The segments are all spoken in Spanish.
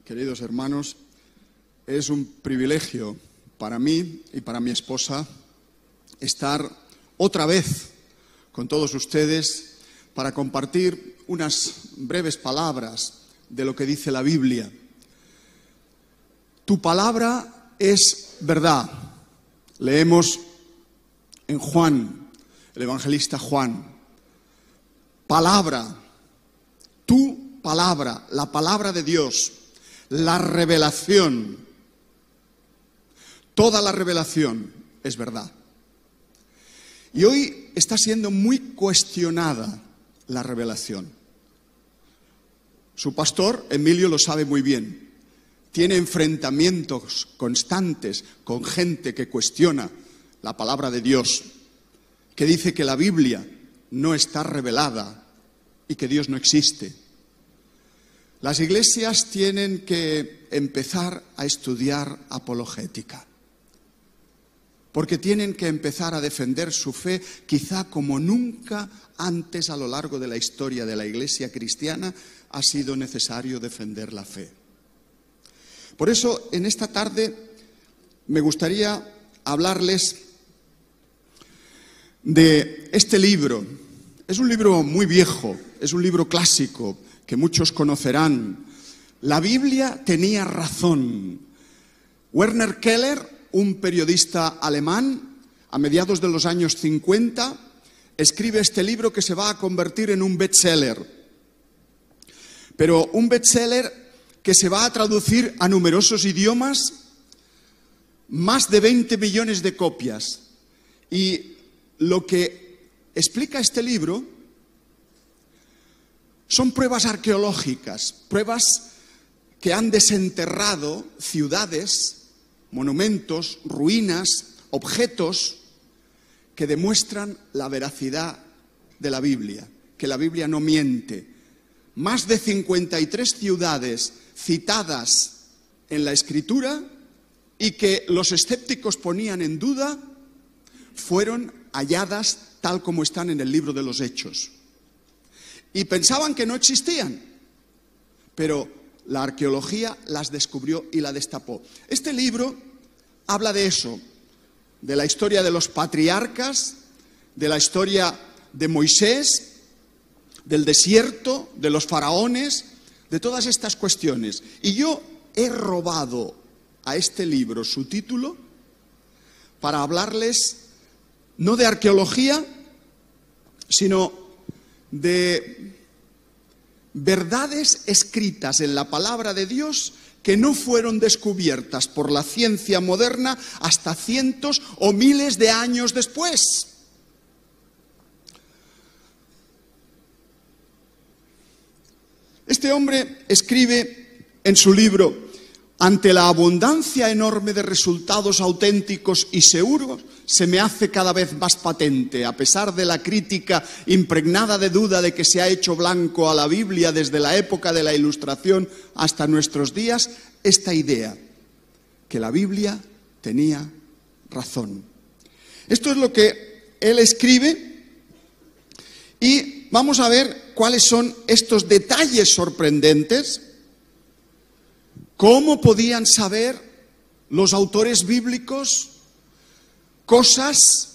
queridos hermanos, es un privilegio para mí y para mi esposa estar otra vez con todos ustedes para compartir unas breves palabras de lo que dice la Biblia. Tu palabra es verdad. Leemos en Juan, el evangelista Juan. Palabra, tu palabra, la palabra de Dios, la revelación, toda la revelación es verdad. Y hoy está siendo muy cuestionada la revelación. Su pastor, Emilio, lo sabe muy bien. Tiene enfrentamientos constantes con gente que cuestiona la palabra de Dios, que dice que la Biblia no está revelada y que Dios no existe. Las iglesias tienen que empezar a estudiar apologética, porque tienen que empezar a defender su fe, quizá como nunca antes a lo largo de la historia de la iglesia cristiana ha sido necesario defender la fe. Por eso, en esta tarde me gustaría hablarles de este libro. Es un libro muy viejo, es un libro clásico que muchos conocerán. La Biblia tenía razón. Werner Keller, un periodista alemán, a mediados de los años 50, escribe este libro que se va a convertir en un bestseller. Pero un bestseller que se va a traducir a numerosos idiomas, más de 20 millones de copias. Y lo que explica este libro son pruebas arqueológicas, pruebas que han desenterrado ciudades, monumentos, ruinas, objetos que demuestran la veracidad de la Biblia, que la Biblia no miente. Más de 53 ciudades citadas en la Escritura y que los escépticos ponían en duda, fueron halladas tal como están en el libro de los Hechos. Y pensaban que no existían, pero la arqueología las descubrió y la destapó. Este libro habla de eso, de la historia de los patriarcas, de la historia de Moisés, del desierto, de los faraones, de todas estas cuestiones. Y yo he robado a este libro su título para hablarles no de arqueología, sino de verdades escritas en la palabra de Dios que no fueron descubiertas por la ciencia moderna hasta cientos o miles de años después. Este hombre escribe en su libro: ante la abundancia enorme de resultados auténticos y seguros, se me hace cada vez más patente, a pesar de la crítica impregnada de duda de que se ha hecho blanco a la Biblia desde la época de la Ilustración hasta nuestros días, esta idea, que la Biblia tenía razón. Esto es lo que él escribe y vamos a ver cuáles son estos detalles sorprendentes. ¿Cómo podían saber los autores bíblicos cosas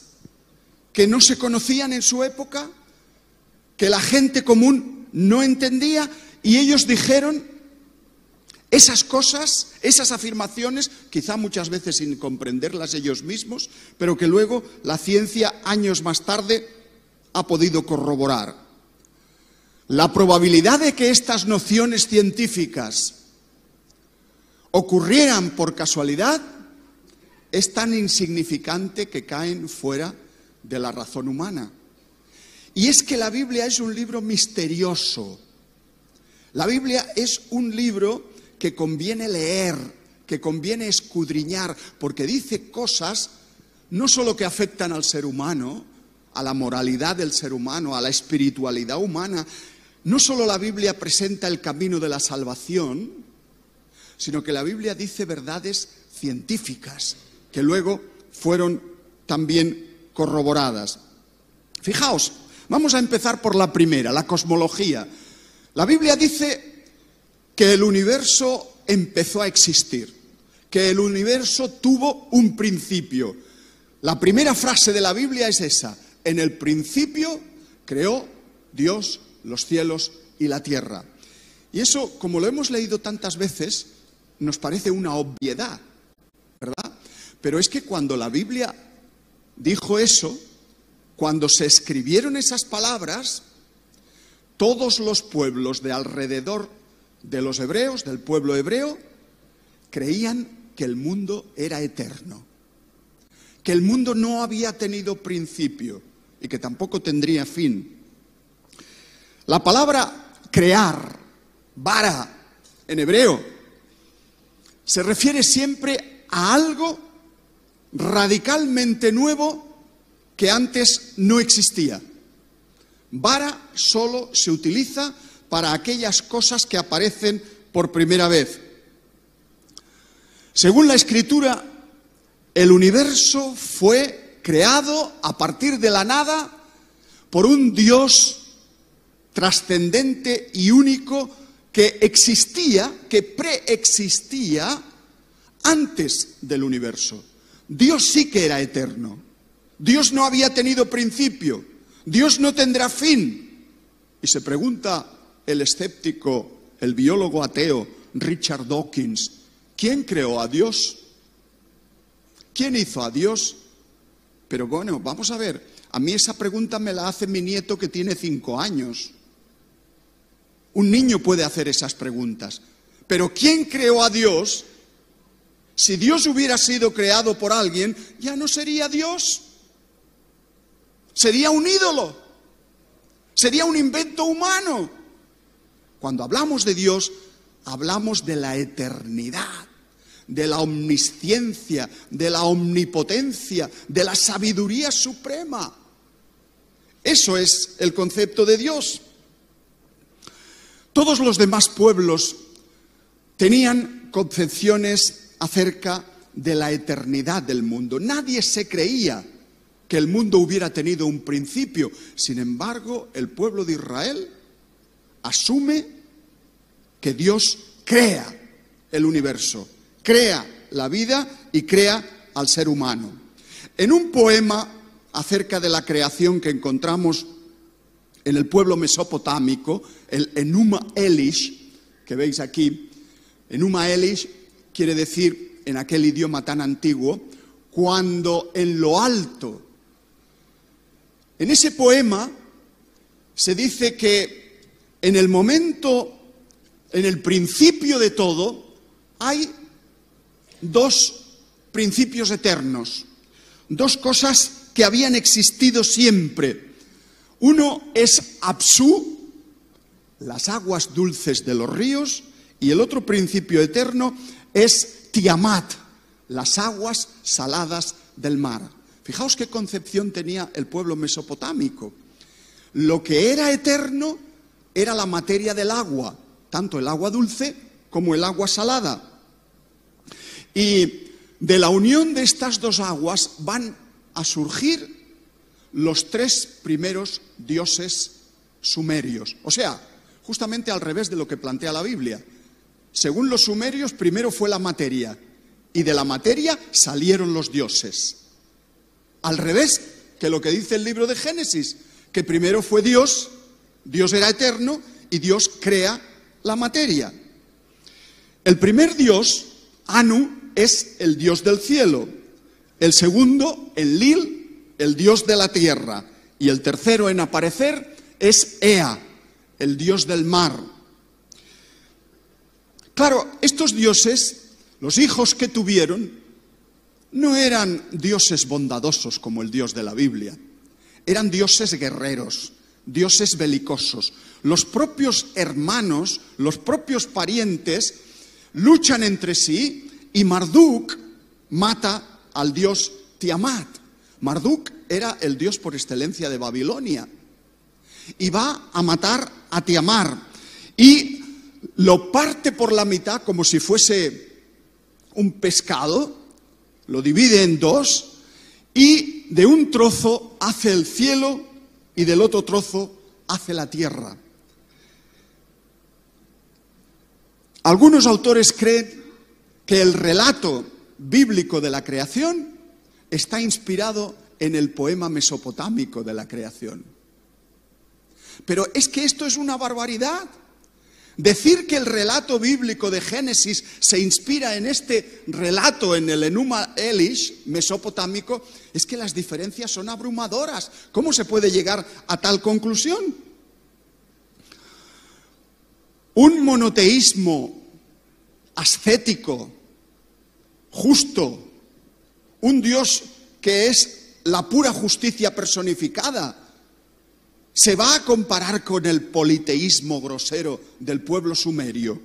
que no se conocían en su época, que la gente común no entendía? Y ellos dijeron esas cosas, esas afirmaciones, quizá muchas veces sin comprenderlas ellos mismos, pero que luego la ciencia, años más tarde, ha podido corroborar. La probabilidad de que estas nociones científicas ocurrieran por casualidad es tan insignificante que caen fuera de la razón humana. Y es que la Biblia es un libro misterioso. La Biblia es un libro que conviene leer, que conviene escudriñar, porque dice cosas no solo que afectan al ser humano, a la moralidad del ser humano, a la espiritualidad humana. No solo la Biblia presenta el camino de la salvación, sino que la Biblia dice verdades científicas que luego fueron también corroboradas. Fijaos, vamos a empezar por la primera, la cosmología. La Biblia dice que el universo empezó a existir, que el universo tuvo un principio. La primera frase de la Biblia es esa: en el principio creó Dios los cielos y la tierra. Y eso, como lo hemos leído tantas veces, nos parece una obviedad, ¿verdad? Pero es que cuando la Biblia dijo eso, cuando se escribieron esas palabras, todos los pueblos de alrededor de los hebreos, del pueblo hebreo, creían que el mundo era eterno, que el mundo no había tenido principio y que tampoco tendría fin. La palabra crear, bara, en hebreo, se refiere siempre a algo radicalmente nuevo que antes no existía. Bara solo se utiliza para aquellas cosas que aparecen por primera vez. Según la Escritura, el universo fue creado a partir de la nada por un Dios trascendente y único que existía, que preexistía antes del universo. Dios sí que era eterno. Dios no había tenido principio. Dios no tendrá fin. Y se pregunta el escéptico, el biólogo ateo Richard Dawkins, ¿quién creó a Dios? ¿Quién hizo a Dios? Pero bueno, vamos a ver, a mí esa pregunta me la hace mi nieto que tiene 5 años. Un niño puede hacer esas preguntas. Pero ¿quién creó a Dios? Si Dios hubiera sido creado por alguien, ya no sería Dios. Sería un ídolo. Sería un invento humano. Cuando hablamos de Dios, hablamos de la eternidad, de la omnisciencia, de la omnipotencia, de la sabiduría suprema. Eso es el concepto de Dios. Todos los demás pueblos tenían concepciones acerca de la eternidad del mundo. Nadie se creía que el mundo hubiera tenido un principio. Sin embargo, el pueblo de Israel asume que Dios crea el universo, crea la vida y crea al ser humano. En un poema acerca de la creación que encontramos en el pueblo mesopotámico, el Enuma Elish, que veis aquí, Enuma Elish quiere decir, en aquel idioma tan antiguo, cuando en lo alto. En ese poema se dice que en el momento, en el principio de todo, hay 2 principios eternos, 2 cosas que habían existido siempre. Uno es Apsu, las aguas dulces de los ríos, y el otro principio eterno es Tiamat, las aguas saladas del mar. Fijaos qué concepción tenía el pueblo mesopotámico. Lo que era eterno era la materia del agua, tanto el agua dulce como el agua salada. Y de la unión de estas 2 aguas van a surgir los 3 primeros dioses sumerios. O sea, justamente al revés de lo que plantea la Biblia. Según los sumerios, primero fue la materia, y de la materia salieron los dioses. Al revés que lo que dice el libro de Génesis, que primero fue Dios, Dios era eterno, y Dios crea la materia. El primer dios, Anu, es el dios del cielo. El segundo, Enlil, el dios de la tierra. Y el tercero en aparecer es Ea, el dios del mar. Claro, estos dioses, los hijos que tuvieron, no eran dioses bondadosos como el Dios de la Biblia. Eran dioses guerreros, dioses belicosos. Los propios hermanos, los propios parientes, luchan entre sí y Marduk mata al dios Tiamat. Marduk era el dios por excelencia de Babilonia. Y va a matar a Tiamat. Y lo parte por la mitad como si fuese un pescado, lo divide en 2 y de un trozo hace el cielo y del otro trozo hace la tierra. Algunos autores creen que el relato bíblico de la creación está inspirado en el poema mesopotámico de la creación. Pero es que esto es una barbaridad. Decir que el relato bíblico de Génesis se inspira en este relato, en el Enuma Elish mesopotámico, es que las diferencias son abrumadoras. ¿Cómo se puede llegar a tal conclusión? Un monoteísmo ascético, justo, un Dios que es la pura justicia personificada, ¿se va a comparar con el politeísmo grosero del pueblo sumerio?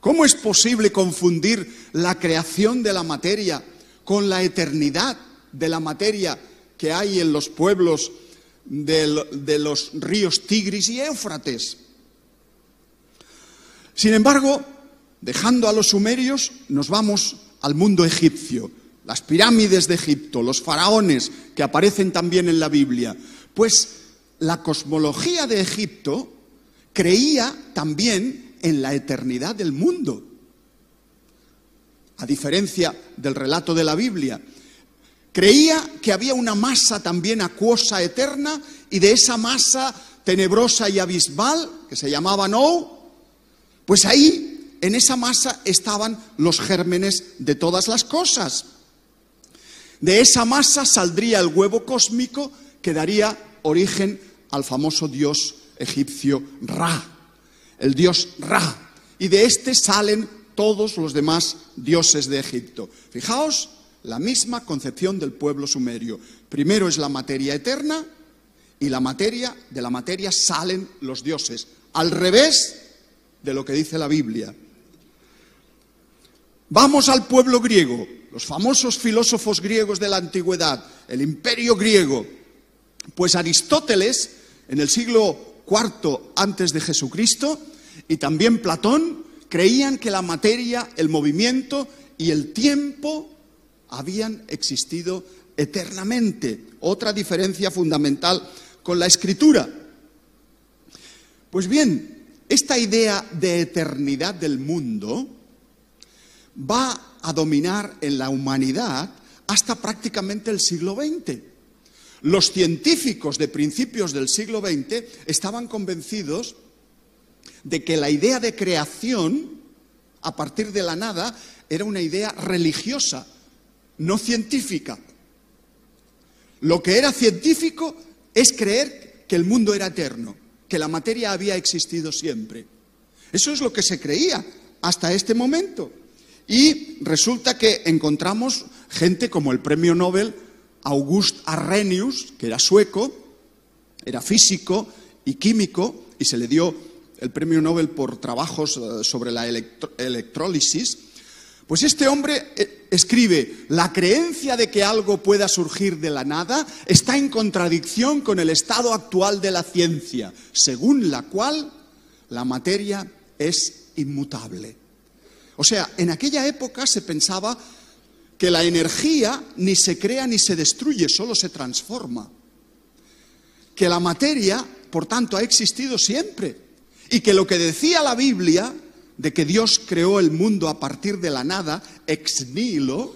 ¿Cómo es posible confundir la creación de la materia con la eternidad de la materia que hay en los pueblos de los ríos Tigris y Éufrates? Sin embargo, dejando a los sumerios, nos vamos al mundo egipcio, las pirámides de Egipto, los faraones que aparecen también en la Biblia. Pues la cosmología de Egipto creía también en la eternidad del mundo, a diferencia del relato de la Biblia. Creía que había una masa también acuosa eterna, y de esa masa tenebrosa y abismal, que se llamaba Nou, pues ahí, en esa masa, estaban los gérmenes de todas las cosas. De esa masa saldría el huevo cósmico que daría origen al famoso dios egipcio Ra, el dios Ra. Y de este salen todos los demás dioses de Egipto. Fijaos, la misma concepción del pueblo sumerio. Primero es la materia eterna, y de la materia salen los dioses. Al revés de lo que dice la Biblia. Vamos al pueblo griego, los famosos filósofos griegos de la antigüedad, el imperio griego. Pues Aristóteles, en el siglo IV antes de Jesucristo, y también Platón, creían que la materia, el movimiento y el tiempo habían existido eternamente. Otra diferencia fundamental con la Escritura. Pues bien, esta idea de eternidad del mundo va a dominar en la humanidad hasta prácticamente el siglo XX. Los científicos de principios del siglo XX estaban convencidos de que la idea de creación a partir de la nada era una idea religiosa, no científica. Lo que era científico es creer que el mundo era eterno, que la materia había existido siempre. Eso es lo que se creía hasta este momento. Y resulta que encontramos gente como el premio Nobel August Arrhenius, que era sueco, era físico y químico, y se le dio el premio Nobel por trabajos sobre la electrólisis. Pues este hombre escribe: la creencia de que algo pueda surgir de la nada está en contradicción con el estado actual de la ciencia, según la cual la materia es inmutable. O sea, en aquella época se pensaba que la energía ni se crea ni se destruye, solo se transforma. Que la materia, por tanto, ha existido siempre. Y que lo que decía la Biblia, de que Dios creó el mundo a partir de la nada, ex nihilo,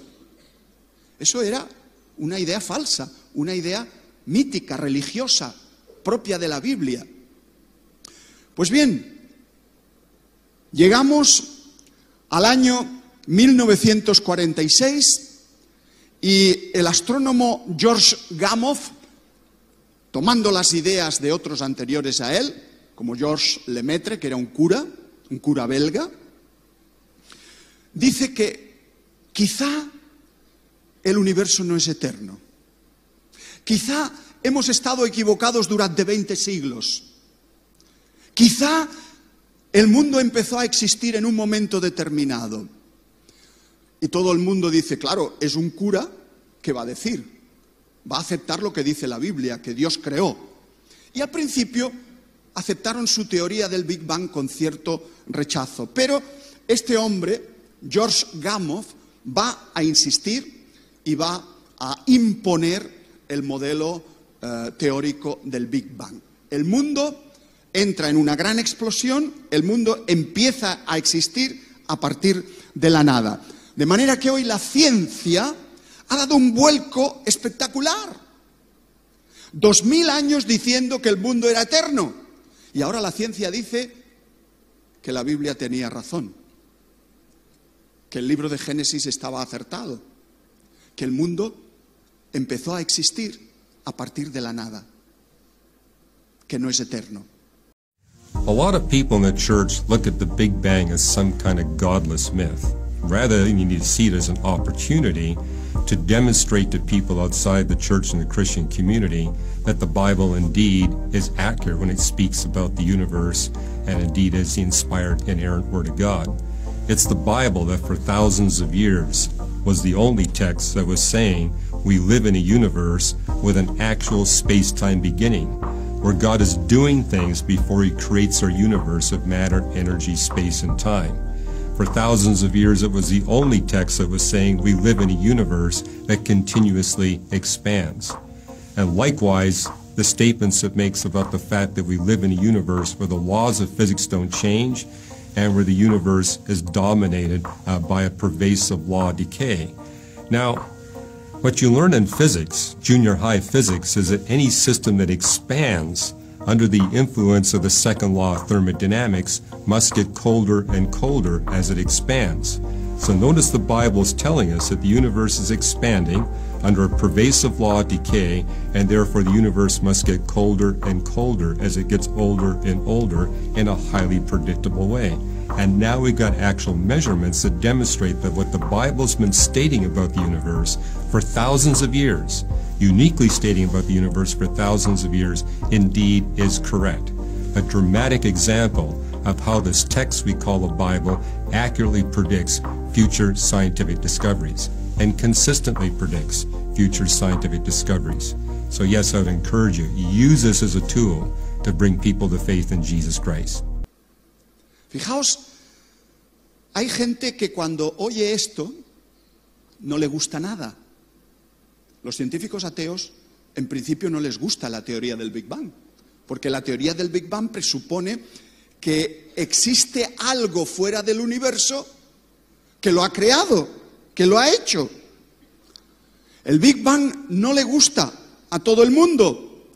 eso era una idea falsa, una idea mítica, religiosa, propia de la Biblia. Pues bien, llegamos al año 1946 y el astrónomo George Gamow, tomando las ideas de otros anteriores a él, como Georges Lemaitre, que era un cura belga, dice que quizá el universo no es eterno. Quizá hemos estado equivocados durante 20 siglos. Quizá el mundo empezó a existir en un momento determinado. Y todo el mundo dice, claro, es un cura, ¿qué va a decir? Va a aceptar lo que dice la Biblia, que Dios creó. Y al principio aceptaron su teoría del Big Bang con cierto rechazo. Pero este hombre, George Gamow, va a insistir y va a imponer el modelo teórico del Big Bang. El mundo entra en una gran explosión, el mundo empieza a existir a partir de la nada. De manera que hoy la ciencia ha dado un vuelco espectacular. 2000 años diciendo que el mundo era eterno. Y ahora la ciencia dice que la Biblia tenía razón. Que el libro de Génesis estaba acertado. Que el mundo empezó a existir a partir de la nada. Que no es eterno. A lot of people in the church look at the Big Bang as some kind of godless myth. Rather, you need to see it as an opportunity to demonstrate to people outside the church and the Christian community that the Bible indeed is accurate when it speaks about the universe and indeed is the inspired, inerrant Word of God. It's the Bible that for thousands of years was the only text that was saying we live in a universe with an actual space-time beginning, where God is doing things before He creates our universe of matter, energy, space, and time. For thousands of years, it was the only text that was saying we live in a universe that continuously expands. And likewise, the statements it makes about the fact that we live in a universe where the laws of physics don't change and where the universe is dominated by a pervasive law of decay. Now, what you learn in physics, junior high physics, is that any system that expands under the influence of the second law of thermodynamics must get colder and colder as it expands. So notice the Bible is telling us that the universe is expanding under a pervasive law of decay, and therefore the universe must get colder and colder as it gets older and older in a highly predictable way. And now we've got actual measurements that demonstrate that what the Bible's been stating about the universe for thousands of years, uniquely stating about the universe for thousands of years, indeed is correct. A dramatic example of how this text we call the Bible accurately predicts future scientific discoveries and consistently predicts future scientific discoveries. So yes, I would encourage you, use this as a tool to bring people to faith in Jesus Christ. Fijaos, hay gente que cuando oye esto no le gusta nada. Los científicos ateos, en principio, no les gusta la teoría del Big Bang, porque la teoría del Big Bang presupone que existe algo fuera del universo que lo ha creado, que lo ha hecho. El Big Bang no le gusta a todo el mundo,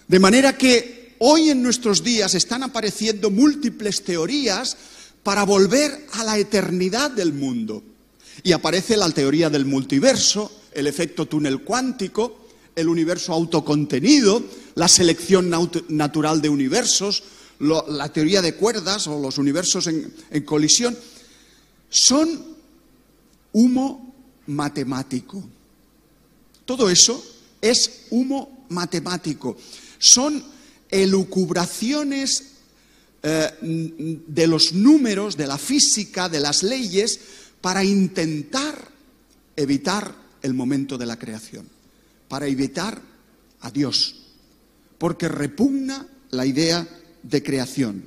de manera que hoy en nuestros días están apareciendo múltiples teorías para volver a la eternidad del mundo. Y aparece la teoría del multiverso, el efecto túnel cuántico, el universo autocontenido, la selección natural de universos, la teoría de cuerdas o los universos en colisión. Son humo matemático. Todo eso es humo matemático. Son elucubraciones de los números, de la física, de las leyes, para intentar evitar el momento de la creación, para evitar a Dios, porque repugna la idea de creación.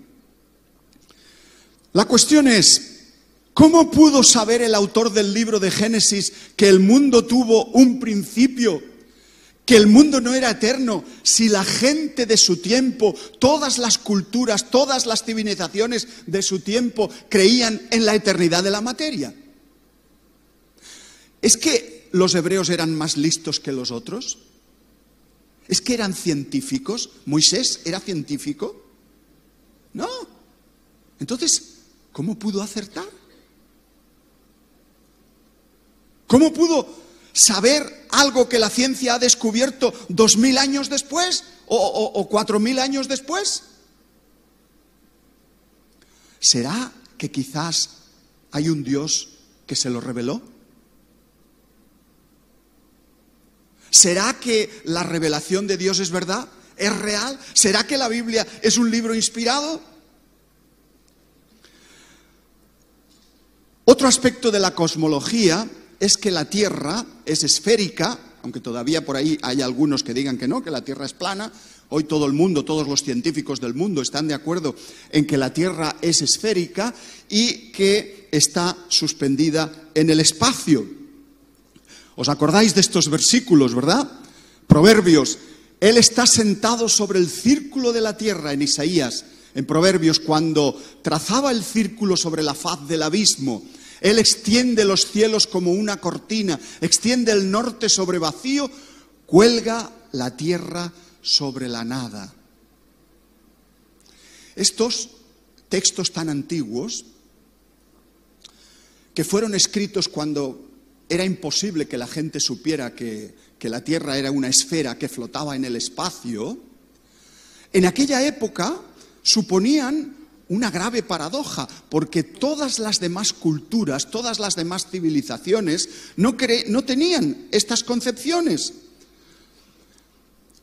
La cuestión es, ¿cómo pudo saber el autor del libro de Génesis que el mundo tuvo un principio, que el mundo no era eterno, si la gente de su tiempo, todas las culturas, todas las civilizaciones de su tiempo creían en la eternidad de la materia? ¿Es que los hebreos eran más listos que los otros? ¿Es que eran científicos? ¿Moisés era científico? No. Entonces, ¿cómo pudo acertar? ¿Cómo pudo saber algo que la ciencia ha descubierto 2000 años después o 4000 años después? ¿Será que quizás hay un Dios que se lo reveló? ¿Será que la revelación de Dios es verdad? ¿Es real? ¿Será que la Biblia es un libro inspirado? Otro aspecto de la cosmología es que la Tierra es esférica, aunque todavía por ahí hay algunos que digan que no, que la Tierra es plana. Hoy todo el mundo, todos los científicos del mundo están de acuerdo en que la Tierra es esférica y que está suspendida en el espacio. ¿Os acordáis de estos versículos, verdad? Proverbios. Él está sentado sobre el círculo de la tierra en Isaías, En Proverbios, cuando trazaba el círculo sobre la faz del abismo, Él extiende los cielos como una cortina, extiende el norte sobre vacío, cuelga la tierra sobre la nada. Estos textos tan antiguos, que fueron escritos cuando era imposible que la gente supiera que la tierra era una esfera que flotaba en el espacio, en aquella época suponían una grave paradoja, porque todas las demás culturas, todas las demás civilizaciones no tenían estas concepciones.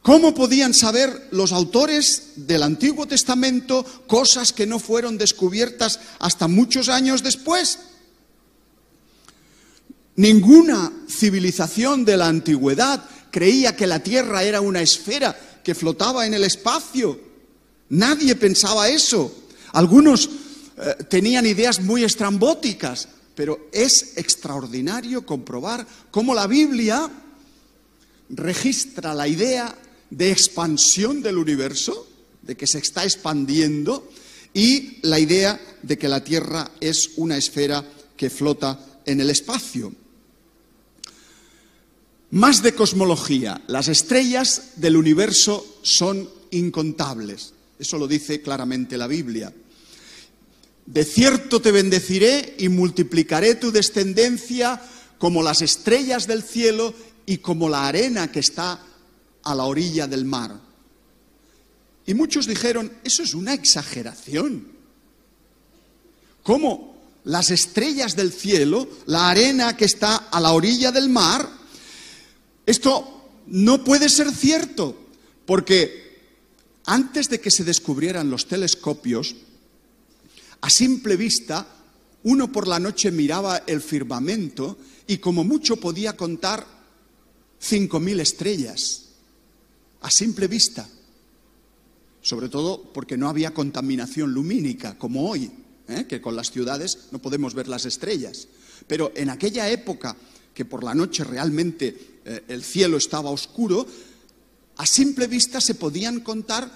¿Cómo podían saber los autores del Antiguo Testamento cosas que no fueron descubiertas hasta muchos años después? Ninguna civilización de la antigüedad creía que la tierra era una esfera que flotaba en el espacio. Nadie pensaba eso. Algunos tenían ideas muy estrambóticas, pero es extraordinario comprobar cómo la Biblia registra la idea de expansión del universo, de que se está expandiendo, y la idea de que la tierra es una esfera que flota en el espacio. Más de cosmología. Las estrellas del universo son incontables. Eso lo dice claramente la Biblia. De cierto te bendeciré y multiplicaré tu descendencia como las estrellas del cielo y como la arena que está a la orilla del mar. Y muchos dijeron, eso es una exageración. ¿Cómo las estrellas del cielo, la arena que está a la orilla del mar? Esto no puede ser cierto, porque antes de que se descubrieran los telescopios, a simple vista, uno por la noche miraba el firmamento y como mucho podía contar 5.000 estrellas, a simple vista. Sobre todo porque no había contaminación lumínica, como hoy, que con las ciudades no podemos ver las estrellas. Pero en aquella época, que por la noche realmente el cielo estaba oscuro, a simple vista se podían contar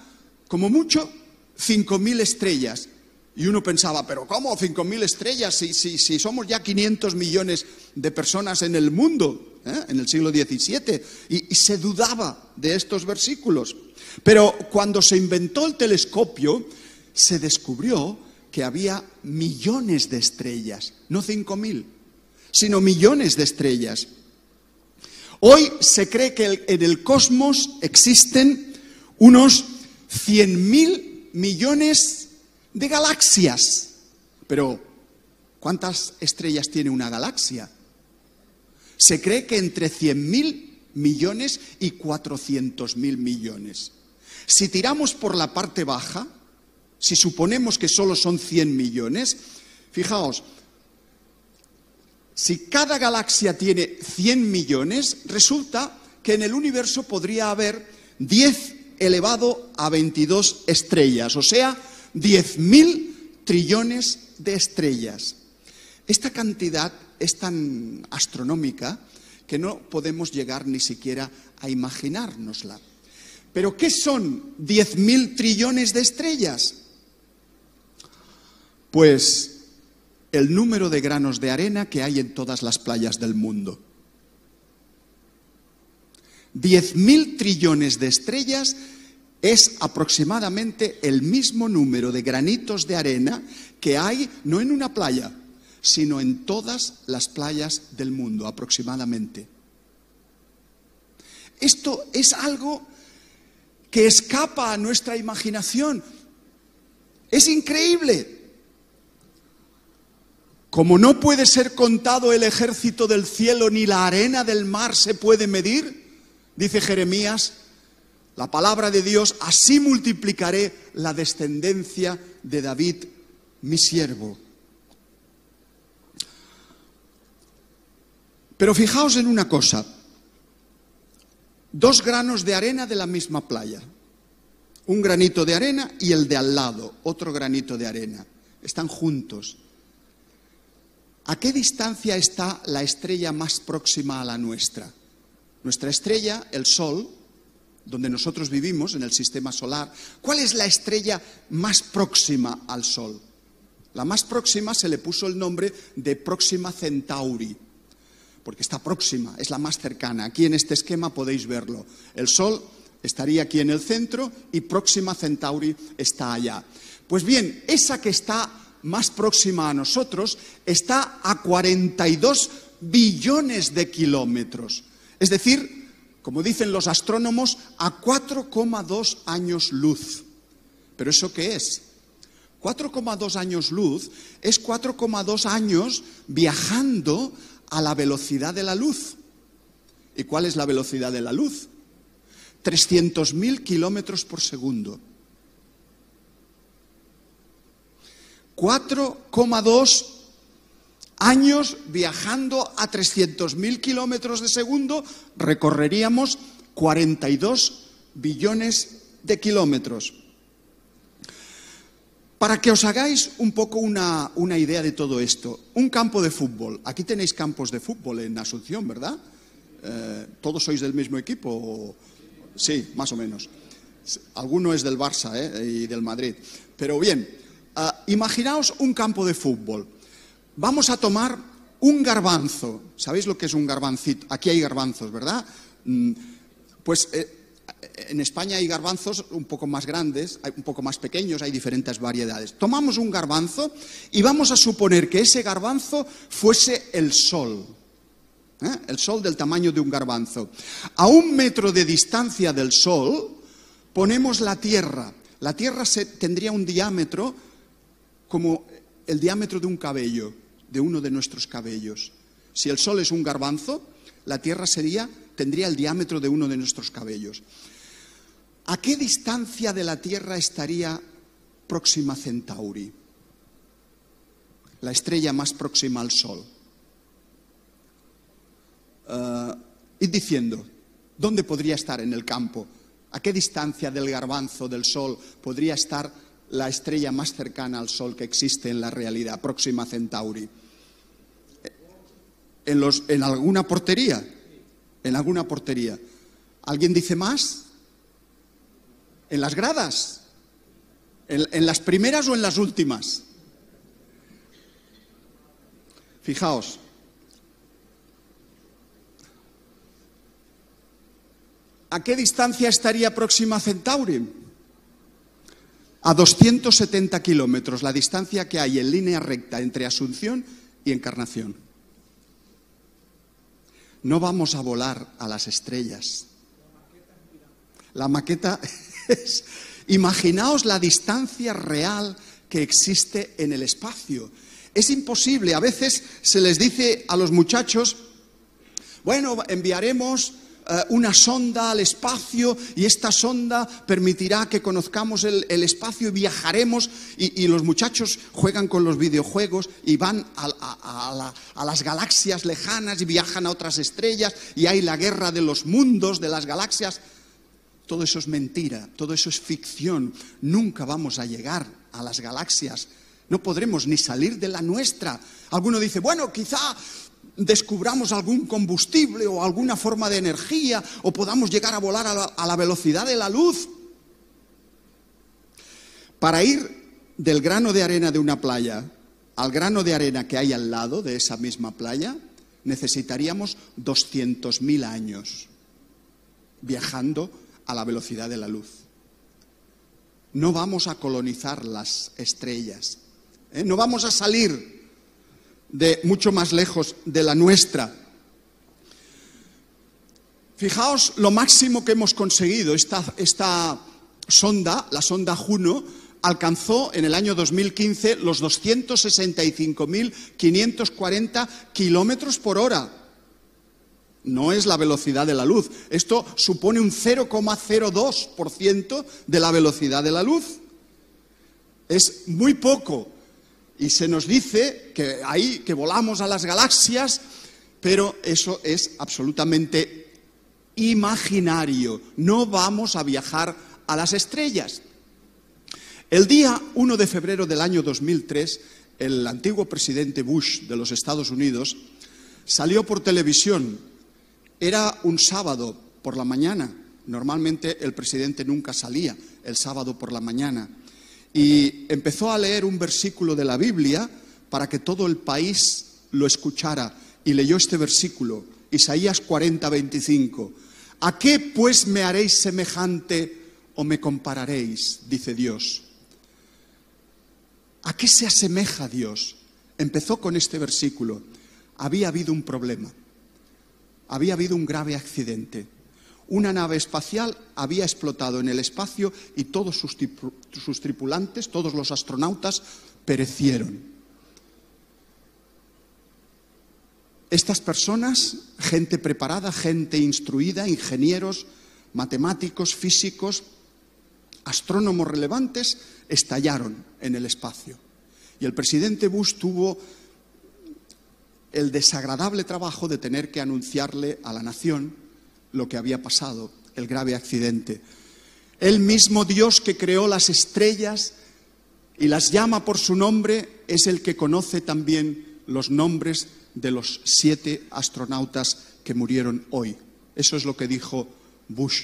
como mucho 5.000 estrellas. Y uno pensaba, ¿pero cómo 5.000 estrellas si somos ya 500 millones de personas en el mundo, en el siglo XVII? Y se dudaba de estos versículos. Pero cuando se inventó el telescopio, se descubrió que había millones de estrellas, no 5.000. Sino millones de estrellas. Hoy se cree que en el cosmos existen unos 100.000 millones de galaxias. Pero, ¿cuántas estrellas tiene una galaxia? Se cree que entre 100.000 millones y 400.000 millones. Si tiramos por la parte baja, si suponemos que solo son 100 millones, fijaos, si cada galaxia tiene 100 millones, resulta que en el universo podría haber 10 elevado a 22 estrellas, o sea, 10.000 trillones de estrellas. Esta cantidad es tan astronómica que no podemos llegar ni siquiera a imaginárnosla. ¿Pero qué son 10.000 trillones de estrellas? Pues el número de granos de arena que hay en todas las playas del mundo. 10.000 trillones de estrellas es aproximadamente el mismo número de granitos de arena que hay, no en una playa, sino en todas las playas del mundo, aproximadamente. Esto es algo que escapa a nuestra imaginación. Es increíble. Como no puede ser contado el ejército del cielo ni la arena del mar se puede medir, dice Jeremías, la palabra de Dios, así multiplicaré la descendencia de David, mi siervo. Pero fijaos en una cosa, 2 granos de arena de la misma playa, un granito de arena y el de al lado, otro granito de arena, están juntos. ¿A qué distancia está la estrella más próxima a la nuestra? Nuestra estrella, el Sol, donde nosotros vivimos, en el sistema solar, ¿cuál es la estrella más próxima al Sol? La más próxima se le puso el nombre de Próxima Centauri, porque está próxima, es la más cercana. Aquí en este esquema podéis verlo. El Sol estaría aquí en el centro y Próxima Centauri está allá. Pues bien, esa que está más próxima a nosotros está a 42 billones de kilómetros. Es decir, como dicen los astrónomos, a 4,2 años luz. ¿Pero eso qué es? 4,2 años luz es 4,2 años viajando a la velocidad de la luz. ¿Y cuál es la velocidad de la luz? 300.000 kilómetros por segundo. 4,2 años viajando a 300.000 kilómetros de segundo, recorreríamos 42 billones de kilómetros. Para que os hagáis un poco una idea de todo esto, un campo de fútbol. Aquí tenéis campos de fútbol en Asunción, ¿verdad? ¿Todos sois del mismo equipo? Sí, más o menos. Alguno es del Barça y del Madrid. Pero bien, imaginaos un campo de fútbol. Vamos a tomar un garbanzo. ¿Sabéis lo que es un garbancito? Aquí hay garbanzos, ¿verdad? Pues en España hay garbanzos un poco más grandes, un poco más pequeños, hay diferentes variedades. Tomamos un garbanzo y vamos a suponer que ese garbanzo fuese el Sol. El Sol del tamaño de un garbanzo. A 1 metro de distancia del Sol ponemos la Tierra. La Tierra tendría un diámetro como el diámetro de un cabello, de uno de nuestros cabellos. Si el Sol es un garbanzo, la Tierra tendría el diámetro de uno de nuestros cabellos. ¿A qué distancia de la Tierra estaría Próxima Centauri? La estrella más próxima al Sol. Id diciendo, ¿dónde podría estar en el campo? ¿A qué distancia del garbanzo del Sol podría estar la estrella más cercana al Sol que existe en la realidad, Próxima Centauri? ¿En alguna portería? En alguna portería. ¿Alguien dice más? ¿En las gradas? ¿En las primeras o en las últimas? Fijaos. ¿A qué distancia estaría Próxima Centauri? A 270 kilómetros, la distancia que hay en línea recta entre Asunción y Encarnación. No vamos a volar a las estrellas. La maqueta es... Imaginaos la distancia real que existe en el espacio. Es imposible. A veces se les dice a los muchachos, bueno, enviaremos una sonda al espacio y esta sonda permitirá que conozcamos el espacio y viajaremos y los muchachos juegan con los videojuegos y van a las galaxias lejanas y viajan a otras estrellas y hay la guerra de los mundos, de las galaxias. Todo eso es mentira, todo eso es ficción. Nunca vamos a llegar a las galaxias, no podremos ni salir de la nuestra. Alguno dice, bueno, quizá descubramos algún combustible o alguna forma de energía o podamos llegar a volar a la velocidad de la luz. Para ir del grano de arena de una playa al grano de arena que hay al lado de esa misma playa, necesitaríamos 200.000 años viajando a la velocidad de la luz. No vamos a colonizar las estrellas, no vamos a salir de mucho más lejos de la nuestra. Fijaos lo máximo que hemos conseguido. Esta sonda, la sonda Juno, alcanzó en el año 2015 los 265.540 kilómetros por hora. No es la velocidad de la luz. Esto supone un 0,02% de la velocidad de la luz. Es muy poco. Y se nos dice que volamos a las galaxias, pero eso es absolutamente imaginario. No vamos a viajar a las estrellas. El día 1 de febrero del año 2003, el antiguo presidente Bush de los Estados Unidos salió por televisión. Era un sábado por la mañana Normalmente el presidente nunca salía el sábado por la mañana. Y empezó a leer un versículo de la Biblia para que todo el país lo escuchara. Y leyó este versículo, Isaías 40, 25. ¿A qué pues me haréis semejante o me compararéis? Dice Dios. ¿A qué se asemeja Dios? Empezó con este versículo. Había habido un problema. Había habido un grave accidente. Una nave espacial había explotado en el espacio y todos sus tripulantes, todos los astronautas, perecieron. Estas personas, gente preparada, gente instruida, ingenieros, matemáticos, físicos, astrónomos relevantes, estallaron en el espacio. Y el presidente Bush tuvo el desagradable trabajo de tener que anunciarle a la nación lo que había pasado, el grave accidente. El mismo Dios que creó las estrellas y las llama por su nombre es el que conoce también los nombres de los 7 astronautas que murieron hoy. Eso es lo que dijo Bush.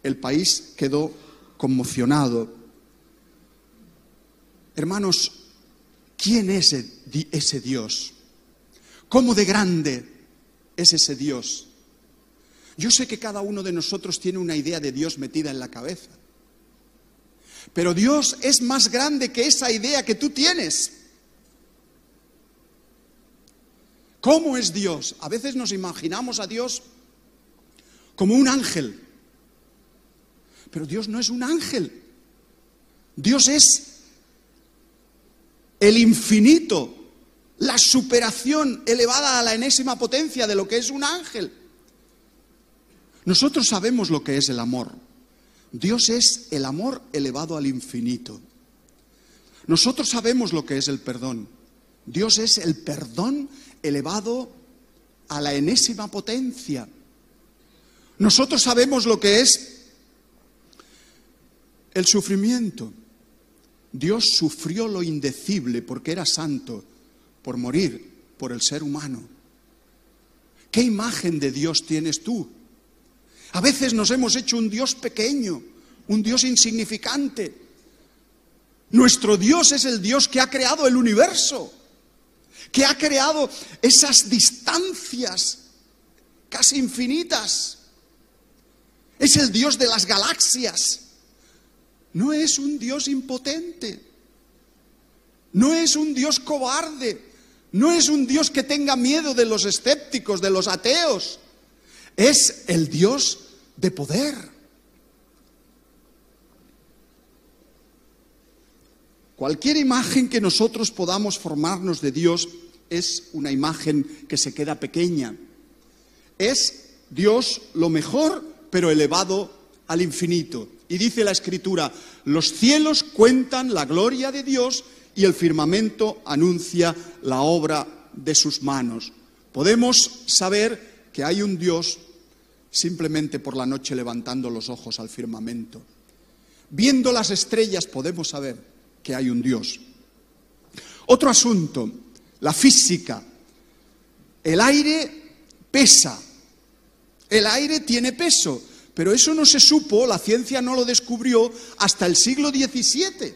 El país quedó conmocionado. Hermanos, ¿quién es ese Dios? ¿Cómo de grande es ese Dios? Yo sé que cada uno de nosotros tiene una idea de Dios metida en la cabeza. Pero Dios es más grande que esa idea que tú tienes. ¿Cómo es Dios? A veces nos imaginamos a Dios como un ángel. Pero Dios no es un ángel. Dios es el infinito, la superación elevada a la enésima potencia de lo que es un ángel. Nosotros sabemos lo que es el amor. Dios es el amor elevado al infinito. Nosotros sabemos lo que es el perdón. Dios es el perdón elevado a la enésima potencia. Nosotros sabemos lo que es el sufrimiento. Dios sufrió lo indecible porque era santo, por morir por el ser humano. ¿Qué imagen de Dios tienes tú? A veces nos hemos hecho un Dios pequeño, un Dios insignificante. Nuestro Dios es el Dios que ha creado el universo, que ha creado esas distancias casi infinitas. Es el Dios de las galaxias. No es un Dios impotente. No es un Dios cobarde. No es un Dios que tenga miedo de los escépticos, de los ateos. Es el Dios de poder. Cualquier imagen que nosotros podamos formarnos de Dios es una imagen que se queda pequeña. Es Dios lo mejor, pero elevado al infinito. Y dice la Escritura, los cielos cuentan la gloria de Dios y el firmamento anuncia la obra de sus manos. Podemos saber que hay un Dios simplemente por la noche levantando los ojos al firmamento. Viendo las estrellas podemos saber que hay un Dios. Otro asunto, la física. El aire pesa. El aire tiene peso, pero eso no se supo, la ciencia no lo descubrió hasta el siglo XVII.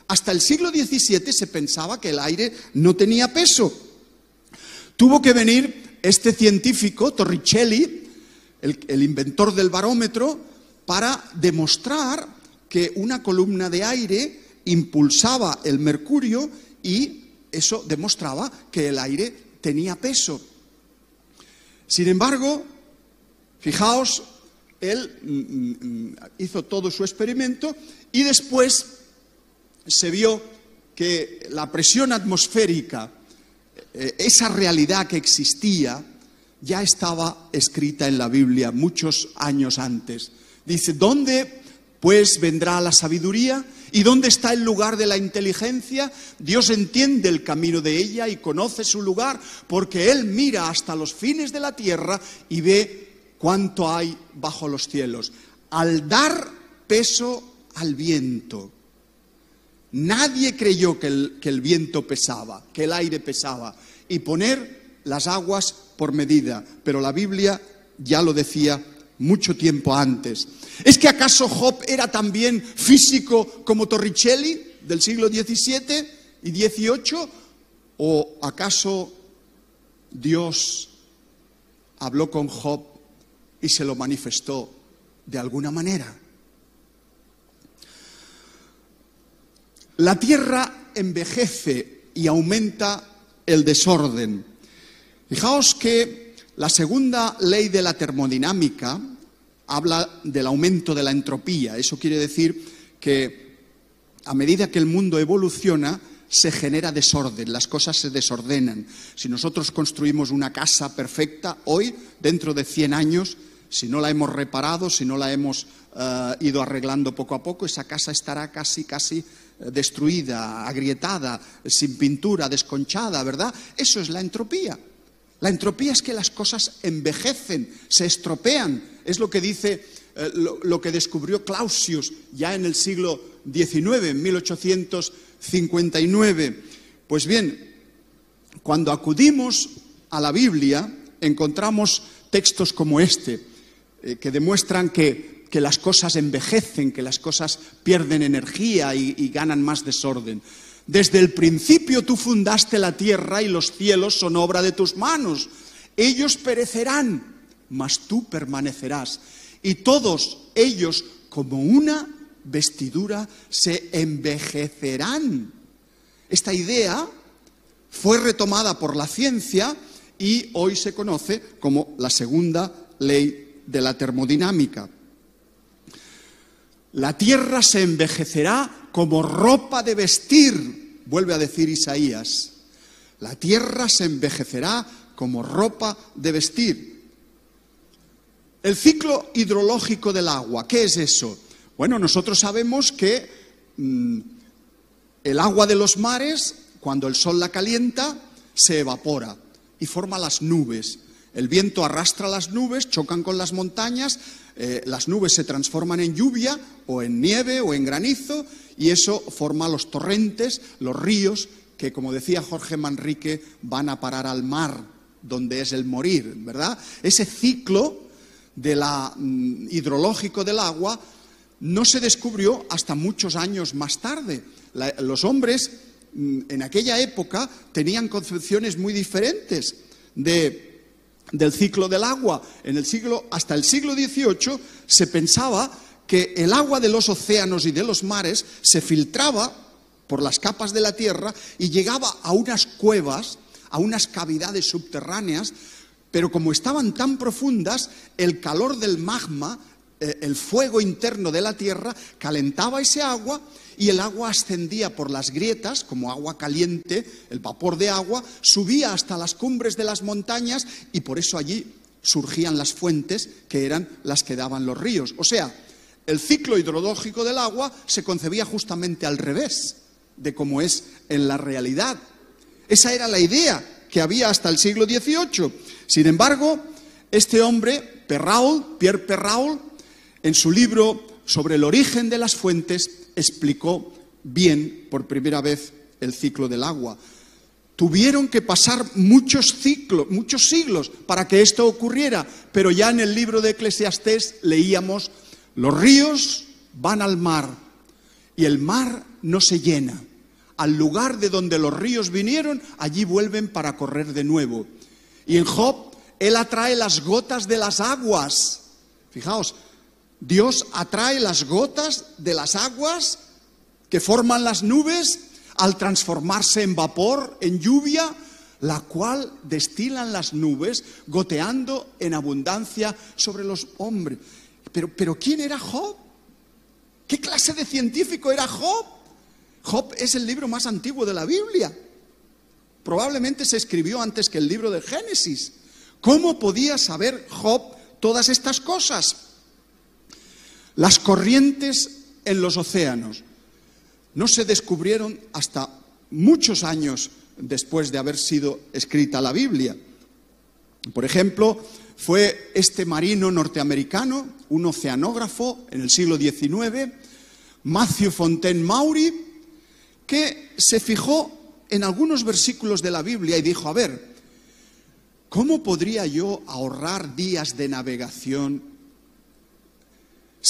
Hasta el siglo XVII se pensaba que el aire no tenía peso. Tuvo que venir este científico, Torricelli, el inventor del barómetro, para demostrar que una columna de aire impulsaba el mercurio y eso demostraba que el aire tenía peso. Sin embargo, fijaos, él hizo todo su experimento y después se vio que la presión atmosférica, esa realidad que existía, ya estaba escrita en la Biblia muchos años antes. Dice, ¿dónde pues vendrá la sabiduría? ¿Y dónde está el lugar de la inteligencia? Dios entiende el camino de ella y conoce su lugar, porque Él mira hasta los fines de la tierra y ve cuánto hay bajo los cielos. Al dar peso al viento, nadie creyó que el viento pesaba, que el aire pesaba, y poner las aguas por medida. Pero la Biblia ya lo decía mucho tiempo antes. ¿Es que acaso Job era también físico como Torricelli del siglo XVII y XVIII? ¿O acaso Dios habló con Job y se lo manifestó de alguna manera? La tierra envejece y aumenta el desorden. Fijaos que la segunda ley de la termodinámica habla del aumento de la entropía. Eso quiere decir que a medida que el mundo evoluciona, se genera desorden, las cosas se desordenan. Si nosotros construimos una casa perfecta hoy, dentro de 100 años, si no la hemos reparado, si no la hemos ido arreglando poco a poco, esa casa estará casi destruida, agrietada, sin pintura, desconchada, ¿verdad? Eso es la entropía. La entropía es que las cosas envejecen, se estropean. Es lo que dice, lo que descubrió Clausius ya en el siglo XIX, en 1859. Pues bien, cuando acudimos a la Biblia, encontramos textos como este, que demuestran que las cosas envejecen, que las cosas pierden energía y ganan más desorden. Desde el principio tú fundaste la tierra y los cielos son obra de tus manos. Ellos perecerán, mas tú permanecerás. Y todos ellos, como una vestidura, se envejecerán. Esta idea fue retomada por la ciencia y hoy se conoce como la segunda ley de la termodinámica. La tierra se envejecerá como ropa de vestir, vuelve a decir Isaías. La tierra se envejecerá como ropa de vestir. El ciclo hidrológico del agua, ¿qué es eso? Bueno, nosotros sabemos que el agua de los mares, cuando el sol la calienta, se evapora y forma las nubes. El viento arrastra las nubes, chocan con las montañas, las nubes se transforman en lluvia o en nieve o en granizo y eso forma los torrentes, los ríos, que como decía Jorge Manrique, van a parar al mar, donde es el morir, ¿verdad? Ese ciclo hidrológico del agua no se descubrió hasta muchos años más tarde. Los hombres en aquella época tenían concepciones muy diferentes del ciclo del agua. Hasta el siglo XVIII se pensaba que el agua de los océanos y de los mares se filtraba por las capas de la tierra y llegaba a unas cuevas, a unas cavidades subterráneas, pero como estaban tan profundas, el calor del magma, el fuego interno de la tierra, calentaba ese agua y el agua ascendía por las grietas, como agua caliente, el vapor de agua, subía hasta las cumbres de las montañas y por eso allí surgían las fuentes que eran las que daban los ríos. O sea, el ciclo hidrológico del agua se concebía justamente al revés de cómo es en la realidad. Esa era la idea que había hasta el siglo XVIII. Sin embargo, este hombre, Pierre Perrault, en su libro sobre el origen de las fuentes, explicó bien por primera vez el ciclo del agua. Tuvieron que pasar muchos siglos para que esto ocurriera, pero ya en el libro de Eclesiastés leíamos: los ríos van al mar y el mar no se llena. Al lugar de donde los ríos vinieron, allí vuelven para correr de nuevo. Y en Job, él atrae las gotas de las aguas. Fijaos, Dios atrae las gotas de las aguas que forman las nubes al transformarse en vapor, en lluvia, la cual destilan las nubes, goteando en abundancia sobre los hombres. Pero ¿quién era Job? ¿Qué clase de científico era Job? Job es el libro más antiguo de la Biblia. Probablemente se escribió antes que el libro de Génesis. ¿Cómo podía saber Job todas estas cosas? Las corrientes en los océanos no se descubrieron hasta muchos años después de haber sido escrita la Biblia. Por ejemplo, fue este marino norteamericano, un oceanógrafo en el siglo XIX, Matthew Fontaine Maury, que se fijó en algunos versículos de la Biblia y dijo: a ver, ¿cómo podría yo ahorrar días de navegación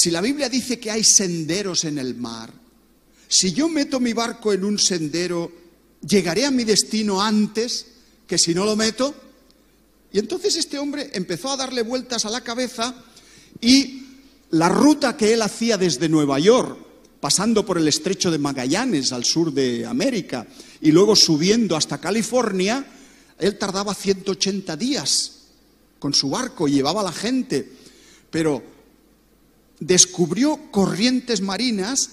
Si la Biblia dice que hay senderos en el mar, si yo meto mi barco en un sendero, ¿llegaré a mi destino antes que si no lo meto? Y entonces este hombre empezó a darle vueltas a la cabeza y la ruta que él hacía desde Nueva York, pasando por el estrecho de Magallanes al sur de América y luego subiendo hasta California, él tardaba 180 días con su barco y llevaba a la gente, pero descubrió corrientes marinas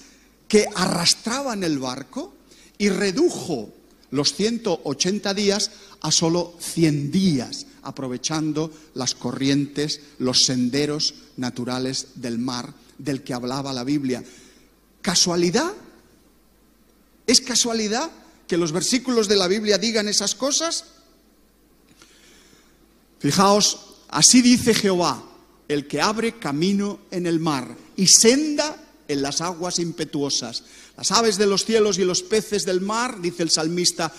que arrastraban el barco y redujo los 180 días a solo 100 días, aprovechando las corrientes, los senderos naturales del mar del que hablaba la Biblia. ¿Casualidad? ¿Es casualidad que los versículos de la Biblia digan esas cosas? Fijaos, así dice Jehová, el que abre camino en el mar y senda en las aguas impetuosas. Las aves de los cielos y los peces del mar, dice el salmista,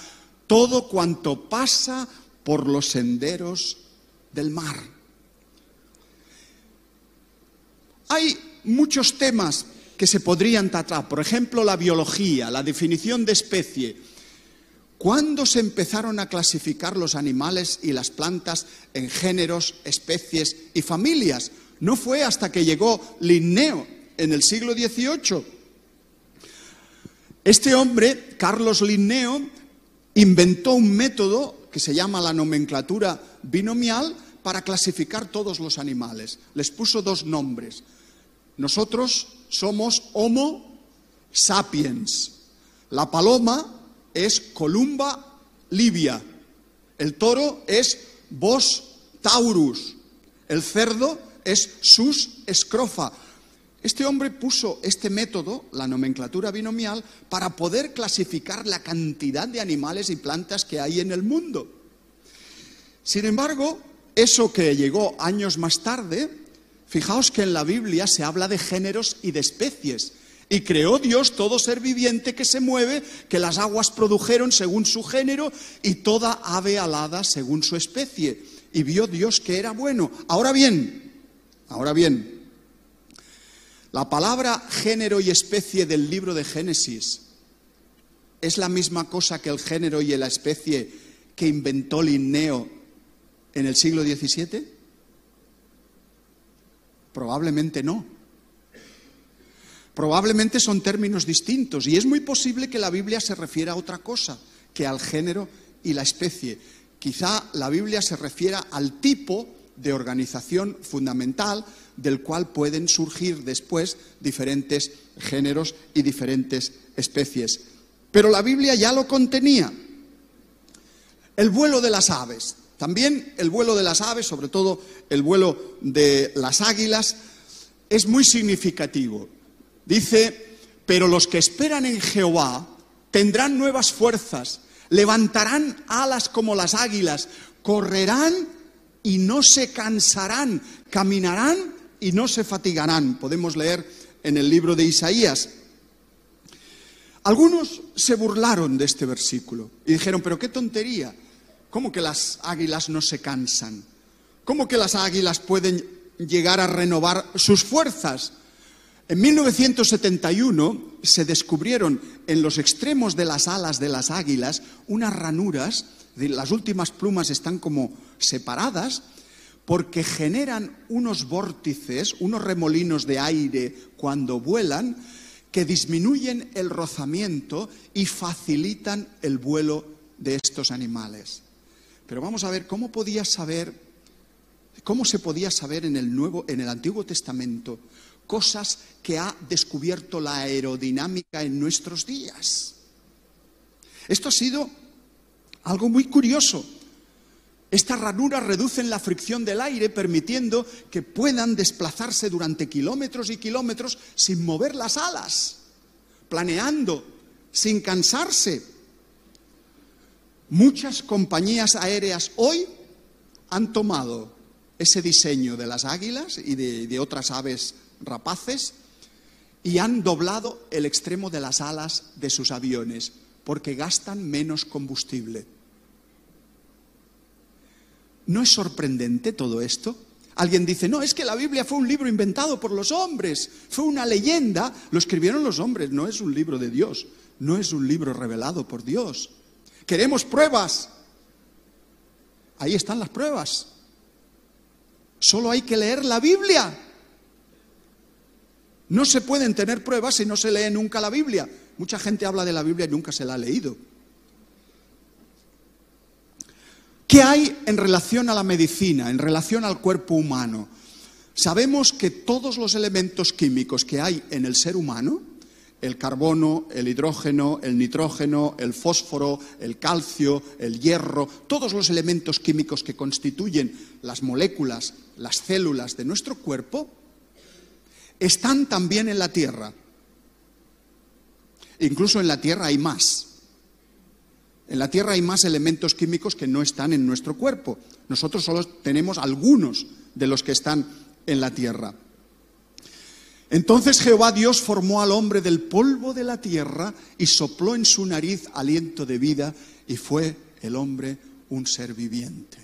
todo cuanto pasa por los senderos del mar. Hay muchos temas que se podrían tratar, por ejemplo, la biología, la definición de especie. ¿Cuándo se empezaron a clasificar los animales y las plantas en géneros, especies y familias? No fue hasta que llegó Linneo en el siglo XVIII. Este hombre, Carlos Linneo, inventó un método que se llama la nomenclatura binomial para clasificar todos los animales. Les puso dos nombres. Nosotros somos Homo sapiens. La paloma es Columba livia. El toro es Bos taurus. El cerdo es Sus scrofa. Este hombre puso este método, la nomenclatura binomial, para poder clasificar la cantidad de animales y plantas que hay en el mundo. Sin embargo, eso que llegó años más tarde, fijaos que en la Biblia se habla de géneros y de especies. Y creó Dios todo ser viviente que se mueve, que las aguas produjeron según su género y toda ave alada según su especie. Y vio Dios que era bueno. Ahora bien, la palabra género y especie del libro de Génesis es la misma cosa que el género y la especie que inventó Linneo en el siglo XVII. Probablemente no. Probablemente son términos distintos y es muy posible que la Biblia se refiera a otra cosa que al género y la especie. Quizá la Biblia se refiera al tipo de organización fundamental del cual pueden surgir después diferentes géneros y diferentes especies. Pero la Biblia ya lo contenía. El vuelo de las aves. También el vuelo de las aves, sobre todo el vuelo de las águilas, es muy significativo. Dice, pero los que esperan en Jehová tendrán nuevas fuerzas, levantarán alas como las águilas, correrán y no se cansarán, caminarán y no se fatigarán. Podemos leer en el libro de Isaías. Algunos se burlaron de este versículo y dijeron, pero qué tontería, ¿cómo que las águilas no se cansan? ¿Cómo que las águilas pueden llegar a renovar sus fuerzas? En 1971 se descubrieron en los extremos de las alas de las águilas unas ranuras, las últimas plumas están como separadas, porque generan unos vórtices, unos remolinos de aire cuando vuelan, que disminuyen el rozamiento y facilitan el vuelo de estos animales. Pero vamos a ver cómo se podía saber en el Antiguo Testamento cosas que ha descubierto la aerodinámica en nuestros días. Esto ha sido algo muy curioso. Estas ranuras reducen la fricción del aire, permitiendo que puedan desplazarse durante kilómetros y kilómetros sin mover las alas, planeando, sin cansarse. Muchas compañías aéreas hoy han tomado ese diseño de las águilas y de otras aves rapaces y han doblado el extremo de las alas de sus aviones porque gastan menos combustible. ¿No es sorprendente todo esto? Alguien dice, no, es que la Biblia fue un libro inventado por los hombres, fue una leyenda, lo escribieron los hombres, no es un libro de Dios, no es un libro revelado por Dios. Queremos pruebas. Ahí están las pruebas. Solo hay que leer la Biblia. No se pueden tener pruebas si no se lee nunca la Biblia. Mucha gente habla de la Biblia y nunca se la ha leído. ¿Qué hay en relación a la medicina, en relación al cuerpo humano? Sabemos que todos los elementos químicos que hay en el ser humano, el carbono, el hidrógeno, el nitrógeno, el fósforo, el calcio, el hierro, todos los elementos químicos que constituyen las moléculas, las células de nuestro cuerpo, están también en la Tierra. Incluso en la Tierra hay más. En la Tierra hay más elementos químicos que no están en nuestro cuerpo. Nosotros solo tenemos algunos de los que están en la Tierra. Entonces Jehová Dios formó al hombre del polvo de la tierra y sopló en su nariz aliento de vida y fue el hombre un ser viviente.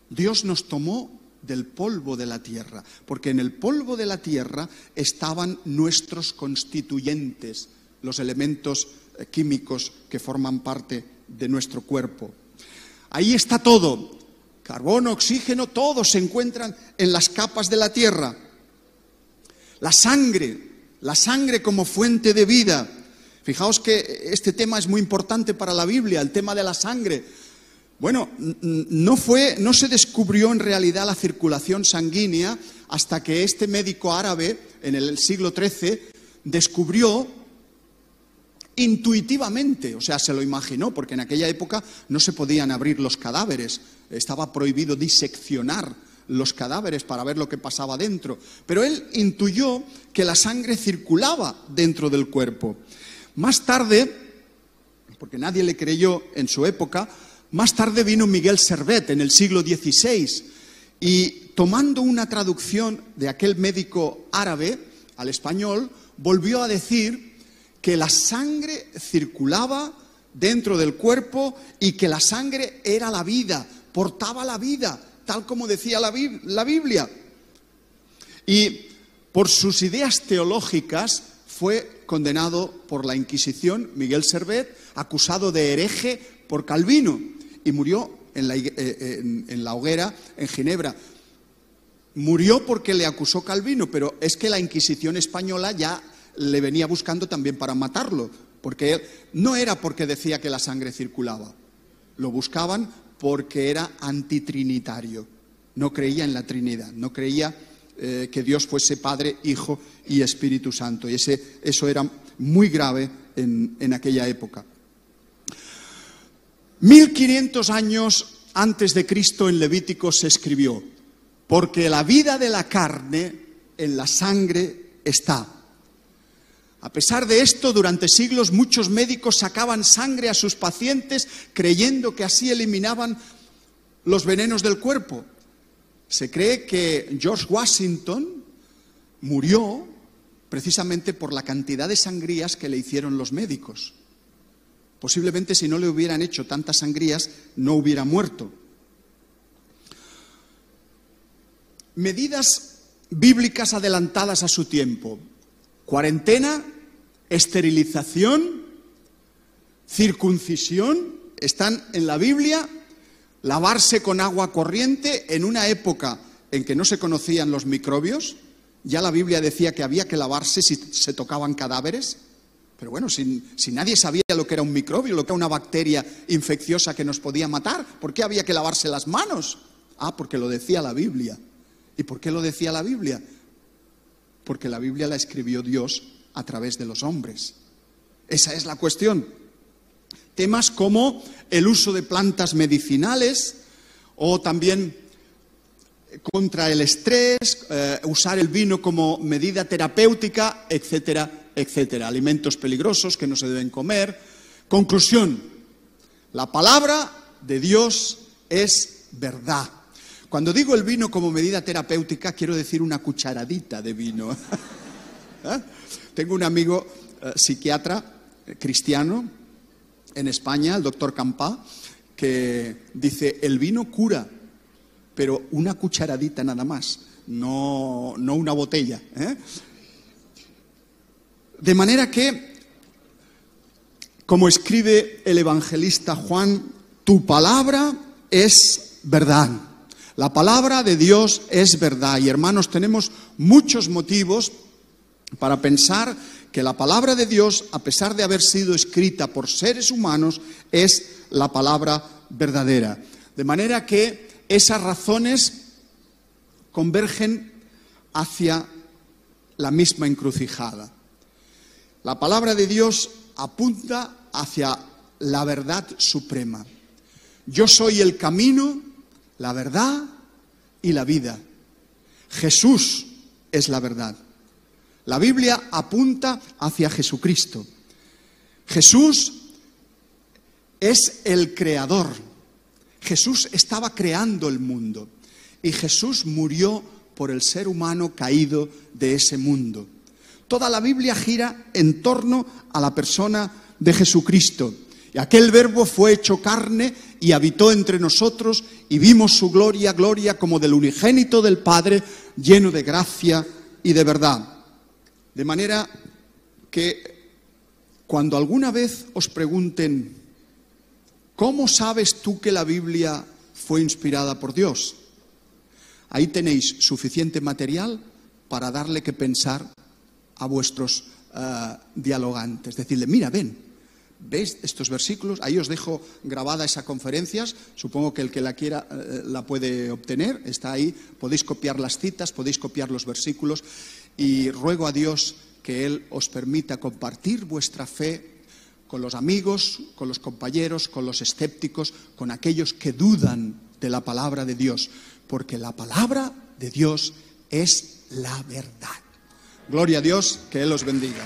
Dios nos tomó del polvo de la tierra, porque en el polvo de la tierra estaban nuestros constituyentes, los elementos químicos que forman parte de nuestro cuerpo. Ahí está todo, carbono, oxígeno, todos se encuentran en las capas de la tierra. La sangre como fuente de vida. Fijaos que este tema es muy importante para la Biblia, el tema de la sangre. Bueno, no se descubrió en realidad la circulación sanguínea hasta que este médico árabe, en el siglo XIII, descubrió intuitivamente, o sea, se lo imaginó, porque en aquella época no se podían abrir los cadáveres, estaba prohibido diseccionar los cadáveres para ver lo que pasaba dentro. Pero él intuyó que la sangre circulaba dentro del cuerpo. Más tarde, porque nadie le creyó en su época, más tarde vino Miguel Servet en el siglo XVI y tomando una traducción de aquel médico árabe al español, volvió a decir que la sangre circulaba dentro del cuerpo y que la sangre era la vida, portaba la vida, tal como decía la Biblia. Y por sus ideas teológicas fue condenado por la Inquisición Miguel Servet, acusado de hereje por Calvino, y murió en la hoguera en Ginebra. Murió porque le acusó Calvino, pero es que la Inquisición española ya le venía buscando también para matarlo, porque él, no era porque decía que la sangre circulaba, lo buscaban porque era antitrinitario, no creía en la Trinidad, no creía que Dios fuese Padre, Hijo y Espíritu Santo, y eso era muy grave en aquella época. 1500 años antes de Cristo en Levítico se escribió: porque la vida de la carne en la sangre está. A pesar de esto, durante siglos muchos médicos sacaban sangre a sus pacientes creyendo que así eliminaban los venenos del cuerpo. Se cree que George Washington murió precisamente por la cantidad de sangrías que le hicieron los médicos. Posiblemente si no le hubieran hecho tantas sangrías, no hubiera muerto. Medidas bíblicas adelantadas a su tiempo: cuarentena, esterilización, circuncisión, están en la Biblia. Lavarse con agua corriente en una época en que no se conocían los microbios. Ya la Biblia decía que había que lavarse si se tocaban cadáveres. Pero bueno, si nadie sabía lo que era un microbio, lo que era una bacteria infecciosa que nos podía matar, ¿por qué había que lavarse las manos? Ah, porque lo decía la Biblia. ¿Y por qué lo decía la Biblia? Porque la Biblia la escribió Dios a través de los hombres. Esa es la cuestión. Temas como el uso de plantas medicinales o también contra el estrés, usar el vino como medida terapéutica, etcétera, etcétera. Alimentos peligrosos que no se deben comer. Conclusión: la palabra de Dios es verdad. Cuando digo el vino como medida terapéutica, quiero decir una cucharadita de vino. Tengo un amigo psiquiatra cristiano en España, el doctor Campá, que dice: el vino cura, pero una cucharadita nada más, no una botella, ¿eh? De manera que, como escribe el evangelista Juan, tu palabra es verdad. La palabra de Dios es verdad. Y hermanos, tenemos muchos motivos para pensar que la palabra de Dios, a pesar de haber sido escrita por seres humanos, es la palabra verdadera. De manera que esas razones convergen hacia la misma encrucijada. La palabra de Dios apunta hacia la verdad suprema. Yo soy el camino, la verdad y la vida. Jesús es la verdad. La Biblia apunta hacia Jesucristo. Jesús es el creador. Jesús estaba creando el mundo y Jesús murió por el ser humano caído de ese mundo. Toda la Biblia gira en torno a la persona de Jesucristo. Y aquel verbo fue hecho carne y habitó entre nosotros y vimos su gloria, gloria como del unigénito del Padre, lleno de gracia y de verdad. De manera que cuando alguna vez os pregunten, ¿cómo sabes tú que la Biblia fue inspirada por Dios? Ahí tenéis suficiente material para darle que pensar a vuestros dialogantes. Decirle, mira, ¿veis estos versículos? Ahí os dejo grabada esa conferencia. Supongo que el que la quiera la puede obtener. Está ahí. Podéis copiar las citas, podéis copiar los versículos. Y ruego a Dios que Él os permita compartir vuestra fe con los amigos, con los compañeros, con los escépticos, con aquellos que dudan de la palabra de Dios. Porque la palabra de Dios es la verdad. Gloria a Dios, que Él os bendiga.